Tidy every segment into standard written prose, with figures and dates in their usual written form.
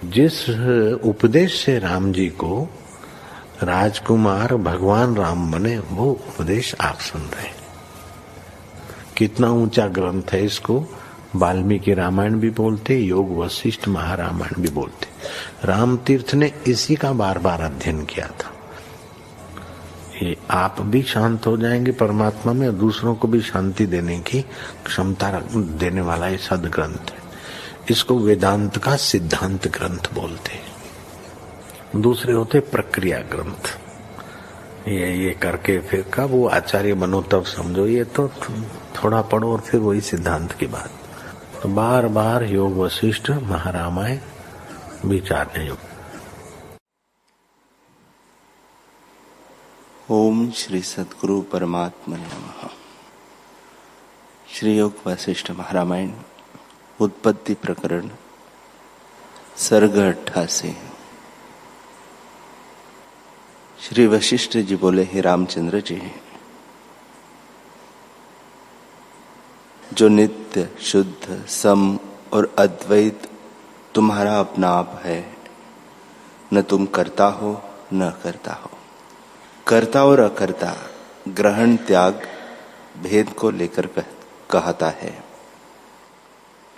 जिस उपदेश से राम जी को राजकुमार भगवान राम बने, वो उपदेश आप सुन रहे हैं। कितना ऊंचा ग्रंथ है। इसको वाल्मीकि रामायण भी बोलते, योग वशिष्ठ महारामायण भी बोलते। राम तीर्थ ने इसी का बार बार अध्ययन किया था। ये आप भी शांत हो जाएंगे परमात्मा में, और दूसरों को भी शांति देने की क्षमता देने वाला ये सदग्रंथ है। इसको वेदांत का सिद्धांत ग्रंथ बोलते हैं। दूसरे होते प्रक्रिया ग्रंथ। ये करके फिर कब वो आचार्य बनो तब समझो, ये तो थोड़ा पढ़ो और फिर वही सिद्धांत की बात। तो बार बार योग वशिष्ठ महारामायण विचारने योग। ओम श्री सद्गुरु परमात्मने नमः। श्री योग वशिष्ठ महारामायण उत्पत्ति प्रकरण सर्ग 88। श्री वशिष्ठ जी बोले, हे रामचंद्र जी, जो नित्य शुद्ध सम और अद्वैत तुम्हारा अपना आप है, न तुम करता हो न करता हो। कर्ता और अकर्ता, ग्रहण त्याग भेद को लेकर कहता है।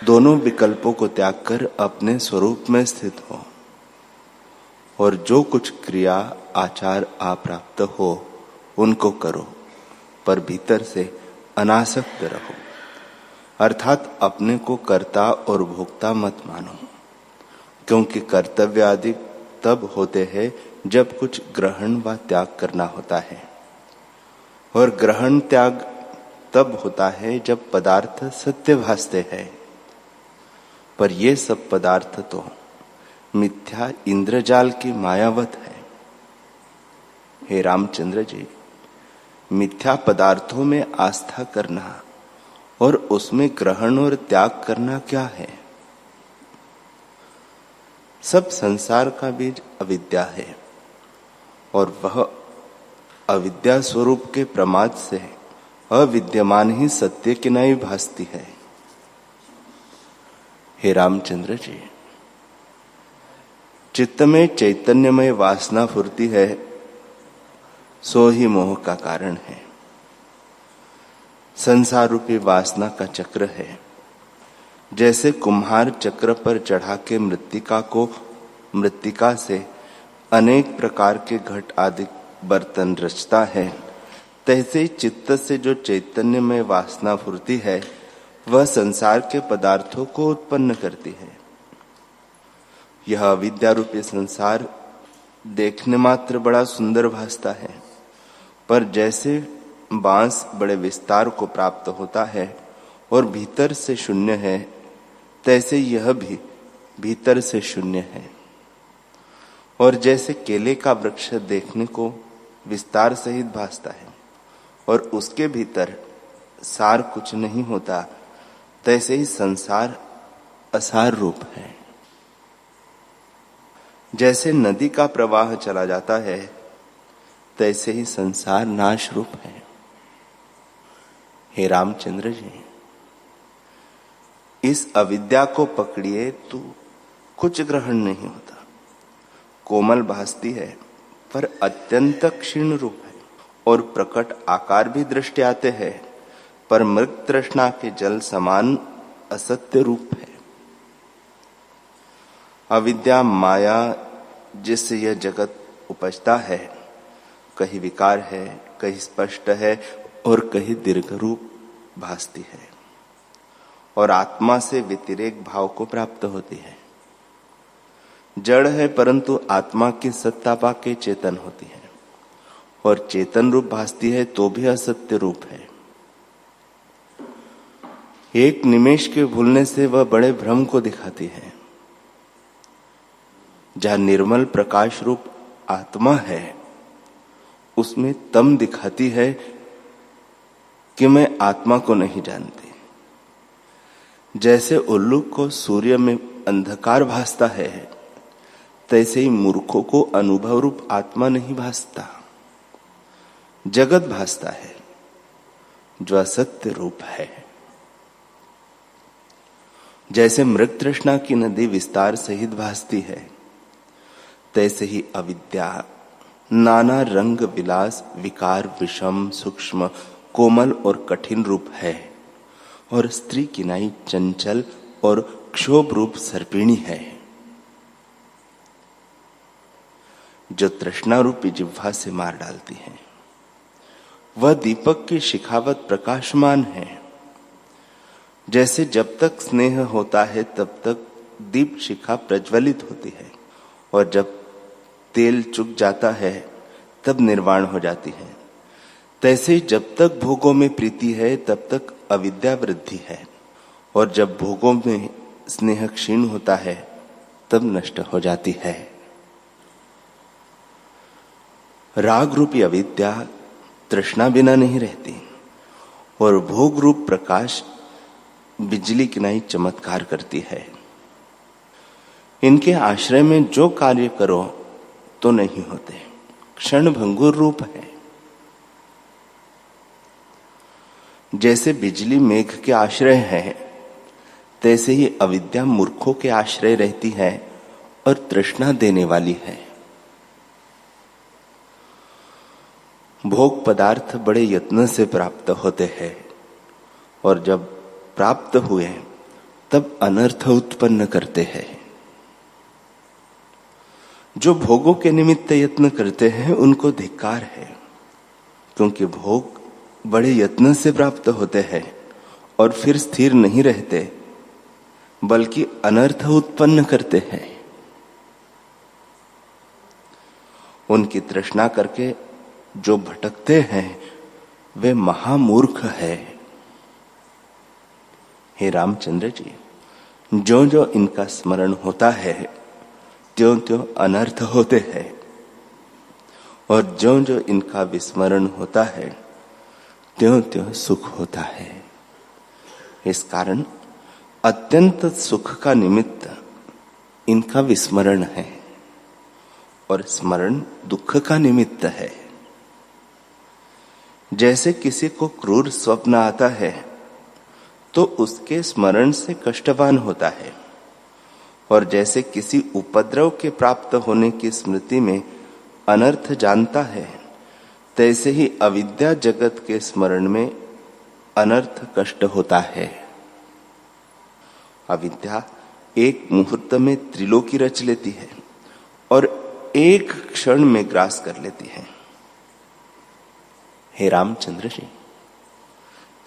दोनों विकल्पों को त्याग कर अपने स्वरूप में स्थित हो, और जो कुछ क्रिया आचार अप्राप्त हो उनको करो, पर भीतर से अनासक्त रहो। अर्थात अपने को कर्ता और भोक्ता मत मानो, क्योंकि कर्तव्य आदि तब होते हैं जब कुछ ग्रहण व त्याग करना होता है, और ग्रहण त्याग तब होता है जब पदार्थ सत्य भासते हैं। पर ये सब पदार्थ तो मिथ्या इंद्रजाल की मायावत है। हे रामचंद्र जी, मिथ्या पदार्थों में आस्था करना और उसमें ग्रहण और त्याग करना क्या है? सब संसार का बीज अविद्या है, और वह अविद्या स्वरूप के प्रमाद से अविद्यमान ही सत्य की नहीं भासती है। हे रामचंद्र जी, चित्त में चैतन्यमय वासना फुरती है, सो ही मोह का कारण है। संसार रूपी वासना का चक्र है। जैसे कुम्हार चक्र पर चढ़ा के मृत्तिका से अनेक प्रकार के घट आदि बर्तन रचता है, तैसे ही चित्त से जो चैतन्य में वासना फुरती है, वह संसार के पदार्थों को उत्पन्न करती है। यह अविद्या रूपी संसार देखने मात्र बड़ा सुंदर भासता है, पर जैसे बांस बड़े विस्तार को प्राप्त होता है और भीतर से शून्य है, तैसे यह भी भीतर से शून्य है। और जैसे केले का वृक्ष देखने को विस्तार सहित भासता है और उसके भीतर सार कुछ नहीं होता, तैसे ही संसार असार रूप है। जैसे नदी का प्रवाह चला जाता है, तैसे ही संसार नाश रूप है। हे रामचंद्र जी, इस अविद्या को पकड़िए तो कुछ ग्रहण नहीं होता। कोमल भासती है, पर अत्यंत क्षीण रूप है, और प्रकट आकार भी दृष्टि आते हैं, पर मृग तृष्णा के जल समान असत्य रूप है। अविद्या माया जिससे यह जगत उपजता है, कहीं विकार है, कहीं स्पष्ट है और कहीं दीर्घ रूप भासती है, और आत्मा से व्यतिरेक भाव को प्राप्त होती है। जड़ है, परंतु आत्मा की सत्ता पाके चेतन होती है, और चेतन रूप भासती है तो भी असत्य रूप है। एक निमेष के भूलने से वह बड़े भ्रम को दिखाती है। जहां निर्मल प्रकाश रूप आत्मा है, उसमें तम दिखाती है कि मैं आत्मा को नहीं जानती। जैसे उल्लू को सूर्य में अंधकार भासता है, तैसे ही मूर्खों को अनुभव रूप आत्मा नहीं भासता। जगत भासता है जो असत्य रूप है। जैसे मृग तृष्णा की नदी विस्तार सहित भासती है, तैसे ही अविद्या नाना रंग विलास विकार विषम सूक्ष्म कोमल और कठिन रूप है, और स्त्री की नाई चंचल और क्षोभ रूप सर्पिणी है, जो तृष्णा रूपी जिह्वा से मार डालती है। वह दीपक की शिखावत प्रकाशमान है। जैसे जब तक स्नेह होता है तब तक दीप शिखा प्रज्वलित होती है, और जब तेल चुक जाता है तब निर्वाण हो जाती है, तैसे ही जब तक भोगों में प्रीति है तब तक अविद्या वृद्धि है, और जब भोगों में स्नेह क्षीण होता है तब नष्ट हो जाती है। राग रूपी अविद्या तृष्णा बिना नहीं रहती, और भोग रूप प्रकाश बिजली की नाई चमत्कार करती है। इनके आश्रय में जो कार्य करो तो नहीं होते, क्षण भंगुर रूप है। जैसे बिजली मेघ के आश्रय है, तैसे ही अविद्या मूर्खों के आश्रय रहती है और तृष्णा देने वाली है। भोग पदार्थ बड़े यत्न से प्राप्त होते हैं, और जब प्राप्त हुए तब अनर्थ उत्पन्न करते हैं। जो भोगों के निमित्त यत्न करते हैं उनको धिक्कार है, क्योंकि भोग बड़े यत्न से प्राप्त होते हैं और फिर स्थिर नहीं रहते, बल्कि अनर्थ उत्पन्न करते हैं। उनकी तृष्णा करके जो भटकते हैं वे महामूर्ख है। हे रामचंद्र जी, जो जो इनका स्मरण होता है त्यों त्यों अनर्थ होते हैं, और जो जो इनका विस्मरण होता है त्यों त्यों सुख होता है। इस कारण अत्यंत सुख का निमित्त इनका विस्मरण है, और स्मरण दुख का निमित्त है। जैसे किसी को क्रूर स्वप्न आता है तो उसके स्मरण से कष्टवान होता है, और जैसे किसी उपद्रव के प्राप्त होने की स्मृति में अनर्थ जानता है, तैसे ही अविद्या जगत के स्मरण में अनर्थ कष्ट होता है। अविद्या एक मुहूर्त में त्रिलोकी रच लेती है और एक क्षण में ग्रास कर लेती है। हे रामचंद्र जी,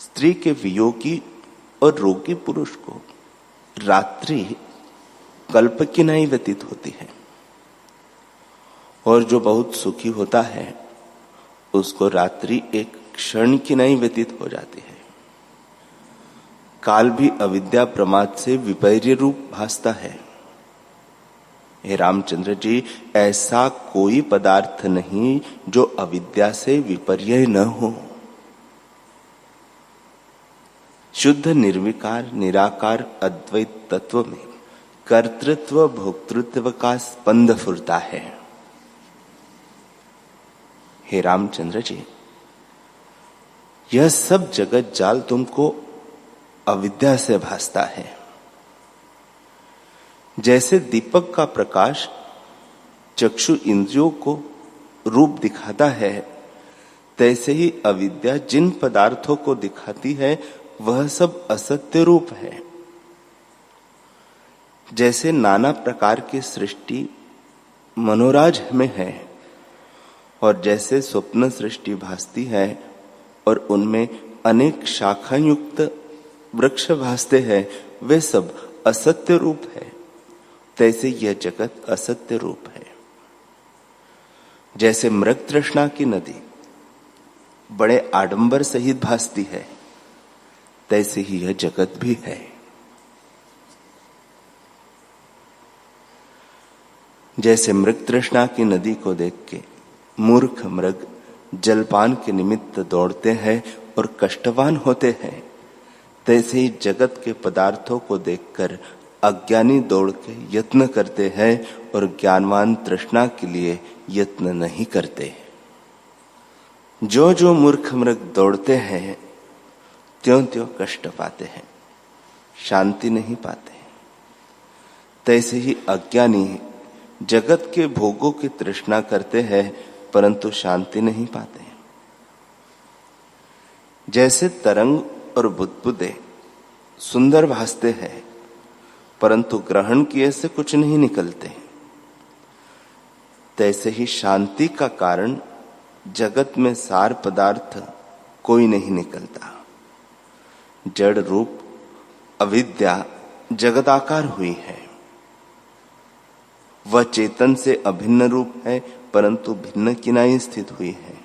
स्त्री के वियोगी और रोगी पुरुष को रात्रि कल्प की नाई व्यतीत होती है, और जो बहुत सुखी होता है उसको रात्रि एक क्षण की नाई व्यतीत हो जाती है। काल भी अविद्या प्रमाद से विपर्य रूप भासता है। हे रामचंद्र जी, ऐसा कोई पदार्थ नहीं जो अविद्या से विपर्य न हो। शुद्ध निर्विकार निराकार अद्वैत तत्व में कर्तृत्व भोक्तृत्व का स्पंद फुरता है। हे रामचंद्र जी, यह सब जगत जाल तुमको अविद्या से भासता है। जैसे दीपक का प्रकाश चक्षु इंद्रियों को रूप दिखाता है, तैसे ही अविद्या जिन पदार्थों को दिखाती है वह सब असत्य रूप है। जैसे नाना प्रकार की सृष्टि मनोराज में है, और जैसे स्वप्न सृष्टि भासती है और उनमें अनेक शाखा युक्त वृक्ष भासते हैं, वे सब असत्य रूप है, तैसे यह जगत असत्य रूप है। जैसे मृग तृष्णा की नदी बड़े आडंबर सहित भासती है, तैसे ही यह जगत भी है। जैसे मृग तृष्णा की नदी को देख के मूर्ख मृग जलपान के निमित्त दौड़ते हैं और कष्टवान होते हैं, तैसे ही जगत के पदार्थों को देखकर अज्ञानी दौड़ के यत्न करते हैं और ज्ञानवान तृष्णा के लिए यत्न नहीं करते। जो जो मूर्ख मृग दौड़ते हैं त्यों त्यों कष्ट पाते हैं। शांति नहीं पाते। तैसे ही अज्ञानी जगत के भोगों की तृष्णा करते हैं परंतु शांति नहीं पाते। जैसे तरंग और बुदबुदे सुंदर भासते हैं परंतु ग्रहण किए से कुछ नहीं निकलते, तैसे ही शांति का कारण जगत में सार पदार्थ कोई नहीं निकलता। जड़ रूप अविद्या जगदाकार हुई है। वह चेतन से अभिन्न रूप है परंतु भिन्न किनाई स्थित हुई है।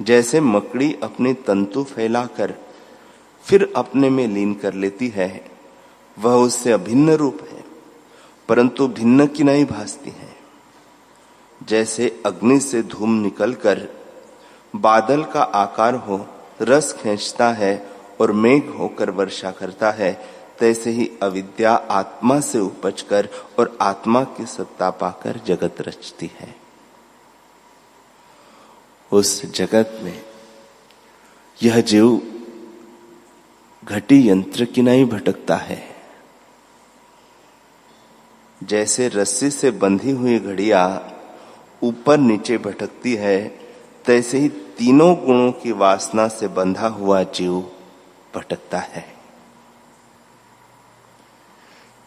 जैसे मकड़ी अपनी तंतु फैलाकर फिर अपने में लीन कर लेती है, वह उससे अभिन्न रूप है परंतु भिन्न किनाई भासती है। जैसे अग्नि से धूम निकलकर बादल का आकार हो, रस खींचता है और मेघ होकर वर्षा करता है, तैसे ही अविद्या आत्मा से उपजकर और आत्मा की सत्ता पाकर जगत रचती है। उस जगत में यह जीव घटी यंत्र की नहीं भटकता है। जैसे रस्सी से बंधी हुई घड़ियां ऊपर नीचे भटकती है, तैसे ही तीनों गुणों की वासना से बंधा हुआ जीव भटकता है।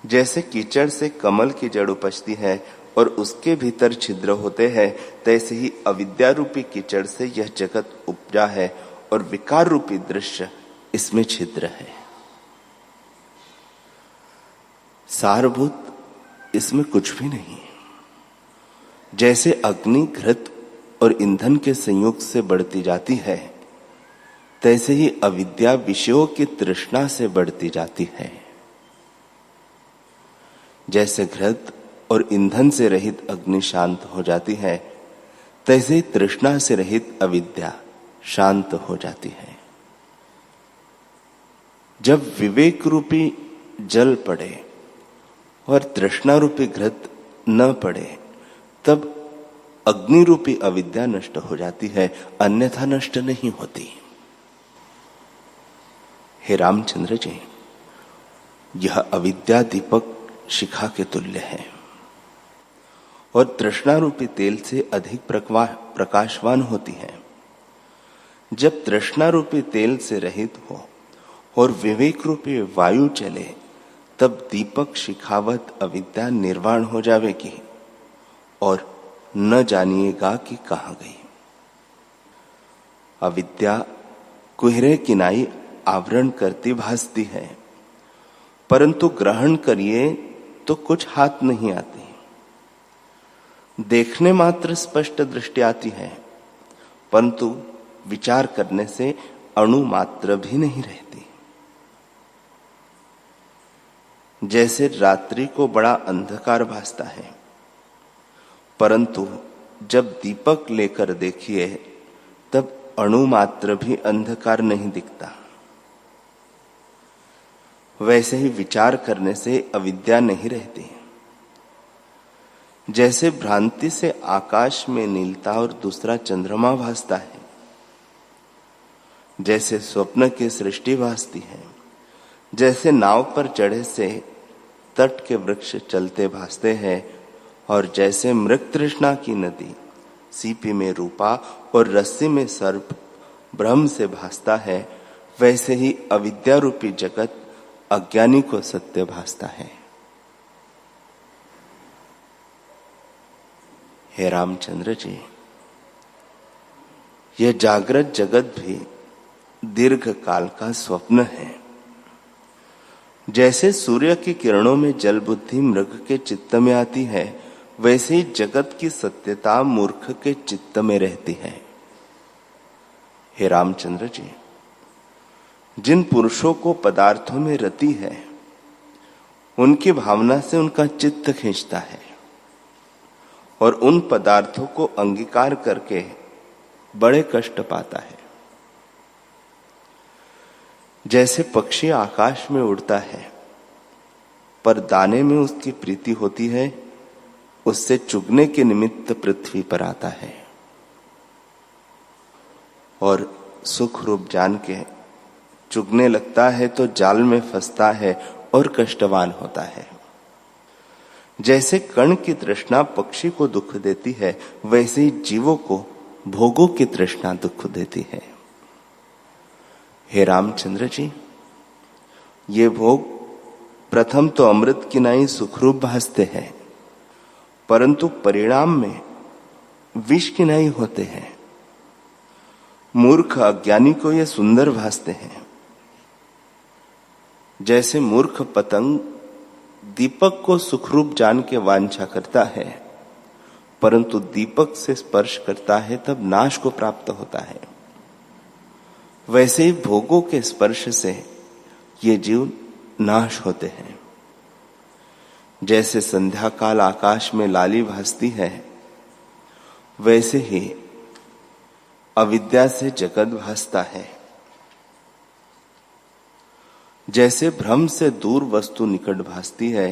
जैसे कीचड़ से कमल की जड़ उपजती है और उसके भीतर छिद्र होते हैं, तैसे ही अविद्या रूपी कीचड़ से यह जगत उपजा है और विकार रूपी दृश्य इसमें छिद्र है। सारभूत इसमें कुछ भी नहीं। जैसे अग्नि घृत और ईंधन के संयोग से बढ़ती जाती है, तैसे ही अविद्या विषयों की तृष्णा से बढ़ती जाती है। जैसे घृत और ईंधन से रहित अग्नि शांत हो जाती है, तैसे ही तृष्णा से रहित अविद्या शांत हो जाती है। जब विवेक रूपी जल पड़े और तृष्णा रूपी घृत न पड़े, तब अग्नि रूपी अविद्या नष्ट हो जाती है, अन्यथा नष्ट नहीं होती। हे रामचंद्र जी, यह अविद्या दीपक शिखा के तुल्य है और तृष्णा रूपी तेल से अधिक प्रकाशवान होती है। जब तृष्णा रूपी तेल से रहित हो और विवेक रूपी वायु चले, तब दीपक शिखावत अविद्या निर्वाण हो जाएगी और न जानिएगा कि कहां गई। अविद्या कुहरे किनाई आवरण करती भासती है, परंतु ग्रहण करिए तो कुछ हाथ नहीं आती। देखने मात्र स्पष्ट दृष्टि आती है, परंतु विचार करने से अणु मात्र भी नहीं रहती। जैसे रात्रि को बड़ा अंधकार भासता है, परंतु जब दीपक लेकर देखिए तब अणु मात्र भी अंधकार नहीं दिखता। वैसे ही विचार करने से अविद्या नहीं रहती। जैसे भ्रांति से आकाश में नीलता और दूसरा चंद्रमा भासता है, जैसे स्वप्न की सृष्टि भासती है, जैसे नाव पर चढ़े से तट के वृक्ष चलते भासते हैं, और जैसे मृग तृष्णा की नदी सीपी में रूपा और रस्सी में सर्प भ्रम से भासता है, वैसे ही अविद्या रूपी जगत अज्ञानी को सत्य भासता है। हे रामचंद्र जी, यह जागृत जगत भी दीर्घ काल का स्वप्न है। जैसे सूर्य की किरणों में जल बुद्धि मृग के चित्त में आती है, वैसे ही जगत की सत्यता मूर्ख के चित्त में रहती है। हे रामचंद्र जी, जिन पुरुषों को पदार्थों में रति है, उनकी भावना से उनका चित्त खींचता है और उन पदार्थों को अंगीकार करके बड़े कष्ट पाता है। जैसे पक्षी आकाश में उड़ता है, पर दाने में उसकी प्रीति होती है, उससे चुगने के निमित्त पृथ्वी पर आता है और सुख रूप जान के चुगने लगता है तो जाल में फंसता है और कष्टवान होता है। जैसे कण की तृष्णा पक्षी को दुख देती है, वैसे ही जीवों को भोगों की तृष्णा दुख देती है। हे रामचंद्र जी, ये भोग प्रथम तो अमृत की नाई सुखरूप भासते हैं, परंतु परिणाम में विष की नाई होते हैं। मूर्ख अज्ञानी को ये सुंदर भासते हैं। जैसे मूर्ख पतंग दीपक को सुखरूप जान के वांछा करता है, परंतु दीपक से स्पर्श करता है तब नाश को प्राप्त होता है, वैसे ही भोगों के स्पर्श से ये जीव नाश होते हैं। जैसे संध्या काल आकाश में लाली भासती है, वैसे ही अविद्या से जगत भासता है। जैसे भ्रम से दूर वस्तु निकट भासती है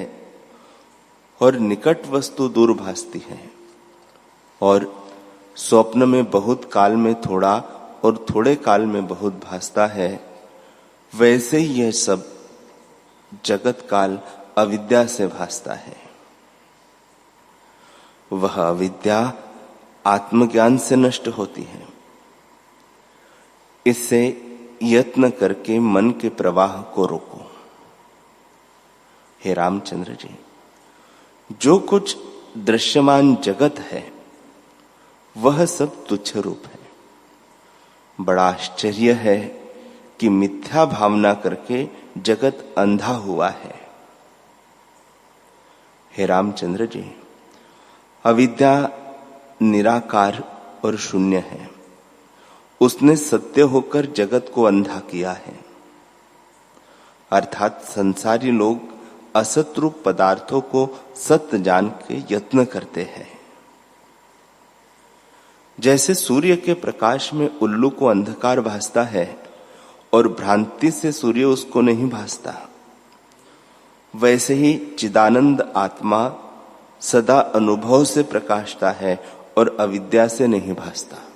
और निकट वस्तु दूर भासती है, और स्वप्न में बहुत काल में थोड़ा और थोड़े काल में बहुत भासता है, वैसे ही यह सब जगत काल अविद्या से भासता है। वह अविद्या आत्मज्ञान से नष्ट होती है। इससे यत्न करके मन के प्रवाह को रोको। हे रामचंद्र जी, जो कुछ दृश्यमान जगत है वह सब तुच्छ रूप है। बड़ा आश्चर्य है कि मिथ्या भावना करके जगत अंधा हुआ है। हे रामचंद्र जी, अविद्या निराकार और शून्य है। उसने सत्य होकर जगत को अंधा किया है। अर्थात संसारी लोग असत रूप पदार्थों को सत्य जान के यत्न करते हैं। जैसे सूर्य के प्रकाश में उल्लू को अंधकार भासता है और भ्रांति से सूर्य उसको नहीं भासता, वैसे ही चिदानंद आत्मा सदा अनुभव से प्रकाशता है और अविद्या से नहीं भासता।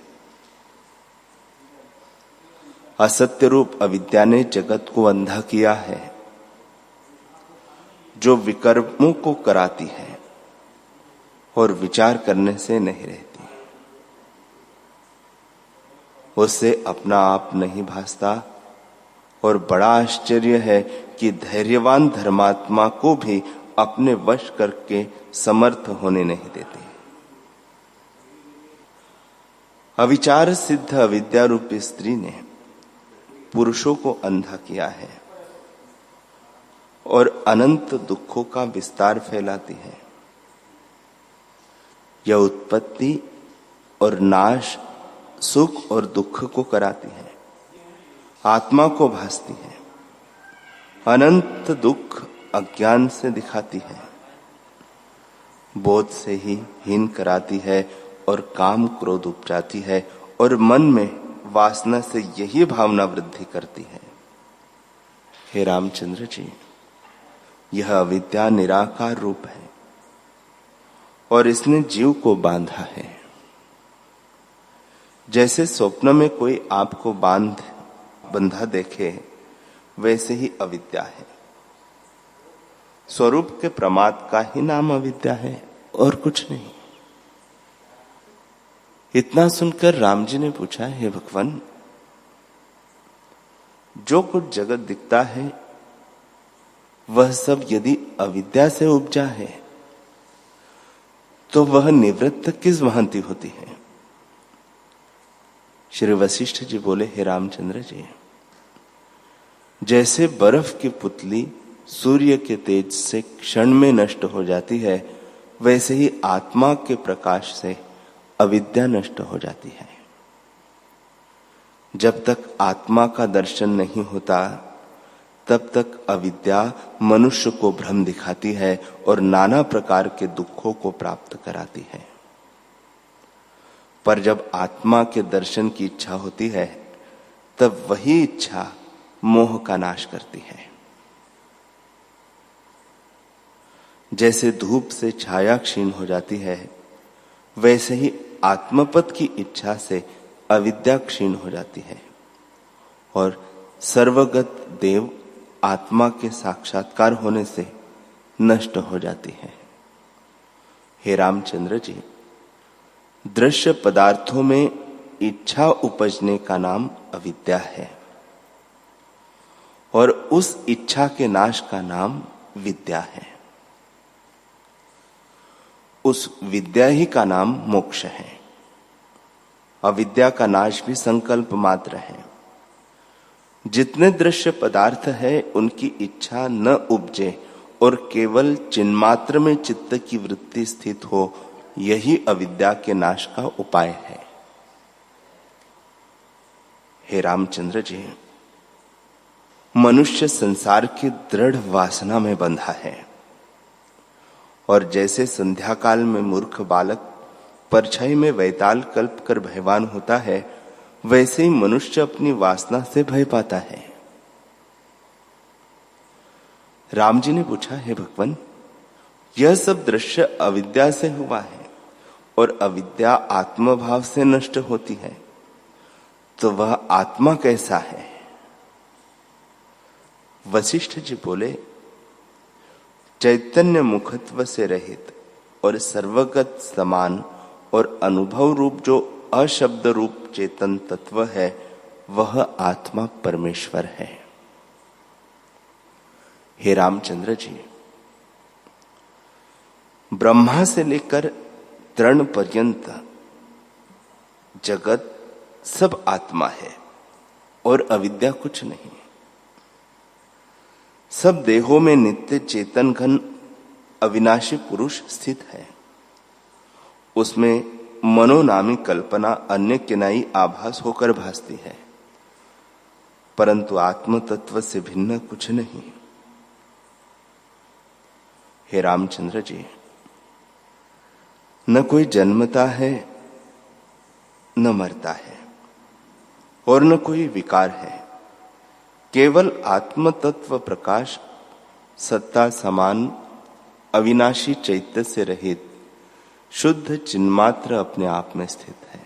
असत्य रूप अविद्या ने जगत को अंधा किया है, जो विकर्मों को कराती है और विचार करने से नहीं रहती। उससे अपना आप नहीं भासता, और बड़ा आश्चर्य है कि धैर्यवान धर्मात्मा को भी अपने वश करके समर्थ होने नहीं देते। अविचार सिद्ध अविद्या रूपी स्त्री ने पुरुषों को अंधा किया है और अनंत दुखों का विस्तार फैलाती है। यह उत्पत्ति और नाश, सुख और दुख को कराती है, आत्मा को भासती है। अनंत दुख अज्ञान से दिखाती है, बोध से ही हीन कराती है और काम क्रोध उपजाती है, और मन में वासना से यही भावना वृद्धि करती है। हे रामचंद्र जी, यह अविद्या निराकार रूप है और इसने जीव को बांधा है। जैसे स्वप्न में कोई आपको बंधा देखे, वैसे ही अविद्या है। स्वरूप के प्रमाद का ही नाम अविद्या है और कुछ नहीं। इतना सुनकर राम जी ने पूछा, हे भगवान, जो कुछ जगत दिखता है वह सब यदि अविद्या से उपजा है तो वह निवृत्त किस भांति होती है? श्री वशिष्ठ जी बोले, हे रामचंद्र जी, जैसे बर्फ की पुतली सूर्य के तेज से क्षण में नष्ट हो जाती है, वैसे ही आत्मा के प्रकाश से अविद्या नष्ट हो जाती है। जब तक आत्मा का दर्शन नहीं होता, तब तक अविद्या मनुष्य को भ्रम दिखाती है और नाना प्रकार के दुखों को प्राप्त कराती है। पर जब आत्मा के दर्शन की इच्छा होती है, तब वही इच्छा मोह का नाश करती है। जैसे धूप से छाया क्षीण हो जाती है, वैसे ही आत्मपद की इच्छा से अविद्या क्षीण हो जाती है और सर्वगत देव आत्मा के साक्षात्कार होने से नष्ट हो जाती है। हे रामचंद्र जी, दृश्य पदार्थों में इच्छा उपजने का नाम अविद्या है और उस इच्छा के नाश का नाम विद्या है। उस विद्या ही का नाम मोक्ष है। अविद्या का नाश भी संकल्प मात्र है। जितने दृश्य पदार्थ है उनकी इच्छा न उपजे और केवल चिन्मात्र में चित्त की वृत्ति स्थित हो, यही अविद्या के नाश का उपाय है। हे रामचंद्र जी, मनुष्य संसार की दृढ़ वासना में बंधा है और जैसे संध्या काल में मूर्ख बालक परछाई में वैताल कल्प कर भयवान होता है, वैसे ही मनुष्य अपनी वासना से भय पाता है। राम जी ने पूछा, हे भगवान, यह सब दृश्य अविद्या से हुआ है और अविद्या आत्मभाव से नष्ट होती है, तो वह आत्मा कैसा है? वशिष्ठ जी बोले, चैतन्य मुखत्व से रहित और सर्वगत समान और अनुभव रूप जो अशब्द रूप चेतन तत्व है, वह आत्मा परमेश्वर है। हे रामचंद्र जी, ब्रह्मा से लेकर तृण पर्यंत जगत सब आत्मा है और अविद्या कुछ नहीं। सब देहों में नित्य चेतन घन अविनाशी पुरुष स्थित है। उसमें मनोनामी कल्पना अन्य किनाई आभास होकर भासती है, परंतु आत्म तत्व से भिन्न कुछ नहीं। हे रामचंद्र जी, न कोई जन्मता है न मरता है और न कोई विकार है। केवल आत्म तत्व प्रकाश सत्ता समान अविनाशी चैत्य से रहित शुद्ध चिन्मात्र अपने आप में स्थित है।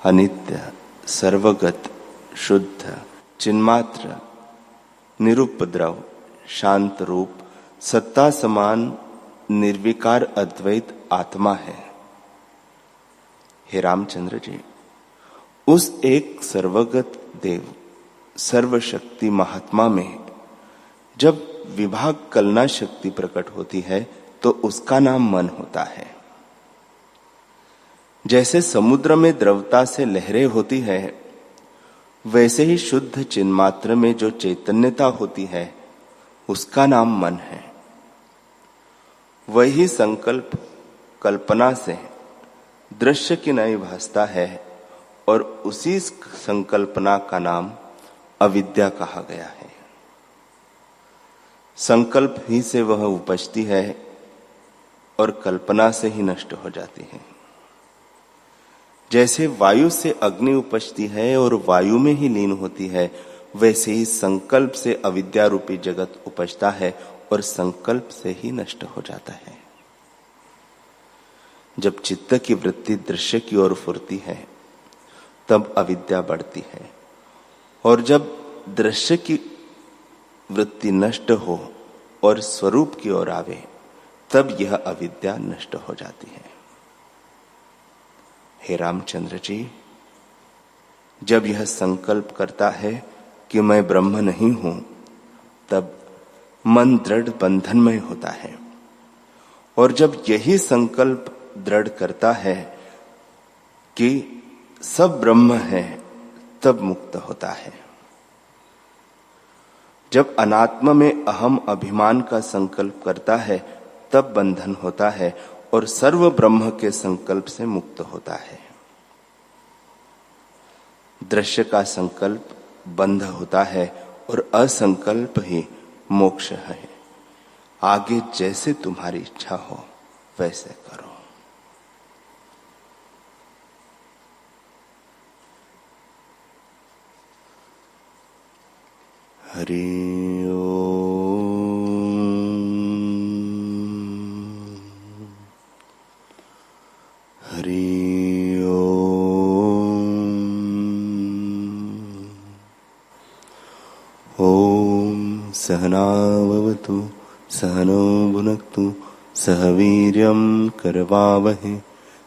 अनित्य, सर्वगत, शुद्ध, चिन्मात्र, निरुपद्रव, शांत रूप, सत्ता समान निर्विकार अद्वैत आत्मा है। हे रामचंद्र जी, उस एक सर्वगत देव सर्वशक्ति महात्मा में जब विभाग कलना शक्ति प्रकट होती है तो उसका नाम मन होता है। जैसे समुद्र में द्रवता से लहरें होती है, वैसे ही शुद्ध चिन्मात्र में जो चैतन्यता होती है उसका नाम मन है। वही संकल्प कल्पना से दृश्य की नहीं भासता है और उसी संकल्पना का नाम अविद्या कहा गया है। संकल्प ही से वह उपजती है और कल्पना से ही नष्ट हो जाती है। जैसे वायु से अग्नि उपजती है और वायु में ही लीन होती है, वैसे ही संकल्प से अविद्या रूपी जगत उपजता है और संकल्प से ही नष्ट हो जाता है। जब चित्त की वृत्ति दृश्य की ओर फुरती है तब अविद्या बढ़ती है, और जब दृश्य की वृत्ति नष्ट हो और स्वरूप की ओर आवे तब यह अविद्या नष्ट हो जाती है। हे रामचंद्र जी, जब यह संकल्प करता है कि मैं ब्रह्म नहीं हूं, तब मन दृढ़ बंधनमय होता है, और जब यही संकल्प दृढ़ करता है कि सब ब्रह्म है, तब मुक्त होता है। जब अनात्मा में अहम अभिमान का संकल्प करता है तब बंधन होता है और सर्व ब्रह्म के संकल्प से मुक्त होता है। दृश्य का संकल्प बंध होता है और असंकल्प ही मोक्ष है। आगे जैसे तुम्हारी इच्छा हो वैसे करो। हरि ओम। हरि ओम। सहनाववतु सहनो भुनक्तु सह वीर्यं करवावहै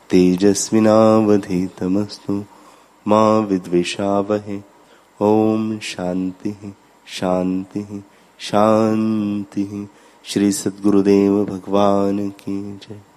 तेजस्विनावधीतमस्तु मा विद्विषावहै। ओम शांति शांति शांति। श्री सद्गुरुदेव भगवान की जय।